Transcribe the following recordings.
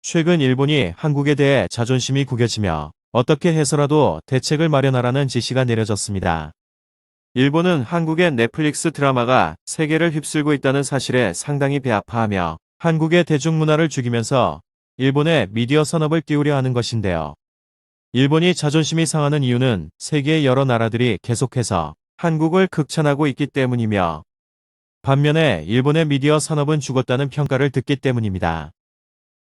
최근 일본이 한국에 대해 자존심이 구겨지며 어떻게 해서라도 대책을 마련하라는 지시가 내려졌습니다. 일본은 한국의 넷플릭스 드라마가 세계를 휩쓸고 있다는 사실에 상당히 배아파하며 한국의 대중문화를 죽이면서 일본의 미디어 산업을 띄우려 하는 것인데요. 일본이 자존심이 상하는 이유는 세계의 여러 나라들이 계속해서 한국을 극찬하고 있기 때문이며 반면에 일본의 미디어 산업은 죽었다는 평가를 듣기 때문입니다.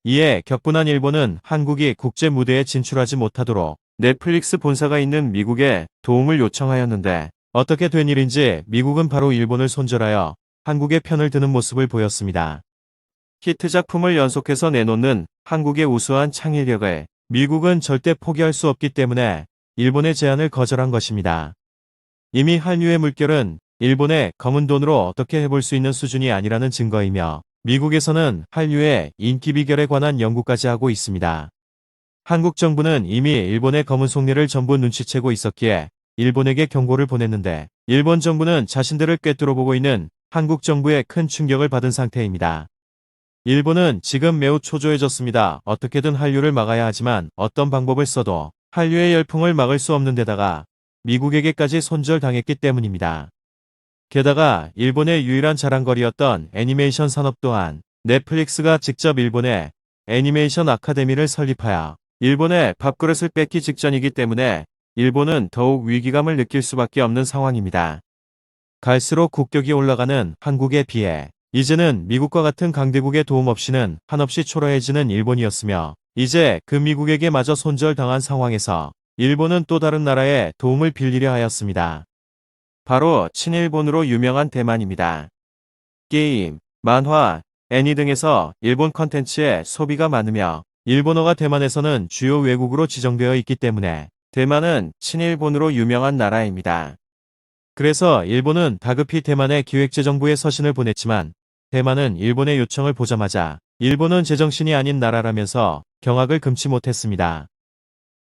이에 격분한 일본은 한국이 국제 무대에 진출하지 못하도록 넷플릭스 본사가 있는 미국에 도움을 요청하였는데 어떻게 된 일인지 미국은 바로 일본을 손절하여 한국의 편을 드는 모습을 보였습니다. 히트 작품을 연속해서 내놓는 한국의 우수한 창의력을 미국은 절대 포기할 수 없기 때문에 일본의 제안을 거절한 것입니다. 이미 한류의 물결은 일본의 검은 돈으로 어떻게 해볼 수 있는 수준이 아니라는 증거이며 미국에서는 한류의 인기 비결에 관한 연구까지 하고 있습니다. 한국 정부는 이미 일본의 검은 속내를 전부 눈치채고 있었기에 일본에게 경고를 보냈는데 일본 정부는 자신들을 꿰뚫어보고 있는 한국 정부의 큰 충격을 받은 상태입니다. 일본은 지금 매우 초조해졌습니다. 어떻게든 한류를 막아야 하지만 어떤 방법을 써도 한류의 열풍을 막을 수 없는 데다가 미국에게까지 손절당했기 때문입니다. 게다가 일본의 유일한 자랑거리였던 애니메이션 산업 또한 넷플릭스가 직접 일본의 애니메이션 아카데미를 설립하여 일본의 밥그릇을 뺏기 직전이기 때문에 일본은 더욱 위기감을 느낄 수밖에 없는 상황입니다. 갈수록 국격이 올라가는 한국에 비해 이제는 미국과 같은 강대국의 도움 없이는 한없이 초라해지는 일본이었으며 이제 그 미국에게 마저 손절당한 상황에서 일본은 또 다른 나라의 도움을 빌리려 하였습니다. 바로 친일본으로 유명한 대만입니다. 게임, 만화, 애니 등에서 일본 컨텐츠에 소비가 많으며 일본어가 대만에서는 주요 외국어로 지정되어 있기 때문에 대만은 친일본으로 유명한 나라입니다. 그래서 일본은 다급히 대만의 기획재정부에 서신을 보냈지만 대만은 일본의 요청을 보자마자 일본은 제정신이 아닌 나라라면서 경악을 금치 못했습니다.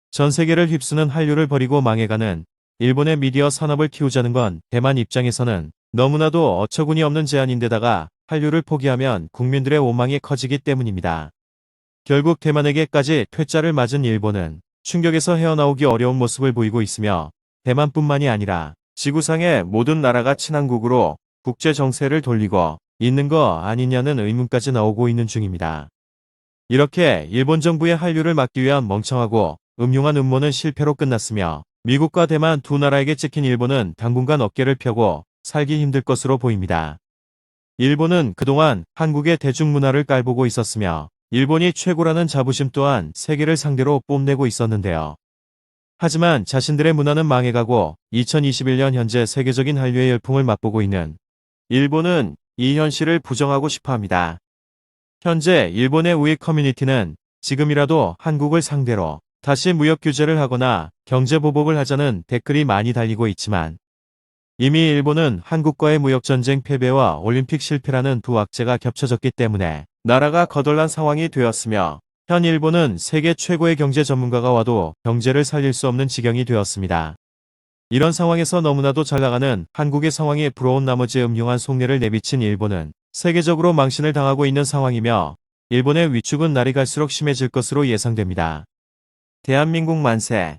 전 세계를 휩쓰는 한류를 버리고 망해가는 일본의 미디어 산업을 키우자는 건 대만 입장에서는 너무나도 어처구니 없는 제안인데다가 한류를 포기하면 국민들의 오망이 커지기 때문입니다. 결국 대만에게까지 퇴짜를 맞은 일본은 충격에서 헤어나오기 어려운 모습을 보이고 있으며 대만뿐만이 아니라 지구상의 모든 나라가 친한국으로 국제 정세를 돌리고 있는 거 아니냐는 의문까지 나오고 있는 중입니다. 이렇게 일본 정부의 한류를 막기 위한 멍청하고 음흉한 음모는 실패로 끝났으며 미국과 대만 두 나라에게 찍힌 일본은 당분간 어깨를 펴고 살기 힘들 것으로 보입니다. 일본은 그동안 한국의 대중문화를 깔보고 있었으며 일본이 최고라는 자부심 또한 세계를 상대로 뽐내고 있었는데요. 하지만 자신들의 문화는 망해가고 2021년 현재 세계적인 한류의 열풍을 맛보고 있는 일본은 이 현실을 부정하고 싶어합니다. 현재 일본의 우익 커뮤니티는 지금이라도 한국을 상대로 다시 무역 규제를 하거나 경제 보복을 하자는 댓글이 많이 달리고 있지만 이미 일본은 한국과의 무역전쟁 패배와 올림픽 실패라는 두 악재가 겹쳐졌기 때문에 나라가 거덜난 상황이 되었으며 현 일본은 세계 최고의 경제 전문가가 와도 경제를 살릴 수 없는 지경이 되었습니다. 이런 상황에서 너무나도 잘 나가는 한국의 상황이 부러운 나머지 음흉한 속내를 내비친 일본은 세계적으로 망신을 당하고 있는 상황이며 일본의 위축은 날이 갈수록 심해질 것으로 예상됩니다. 대한민국 만세!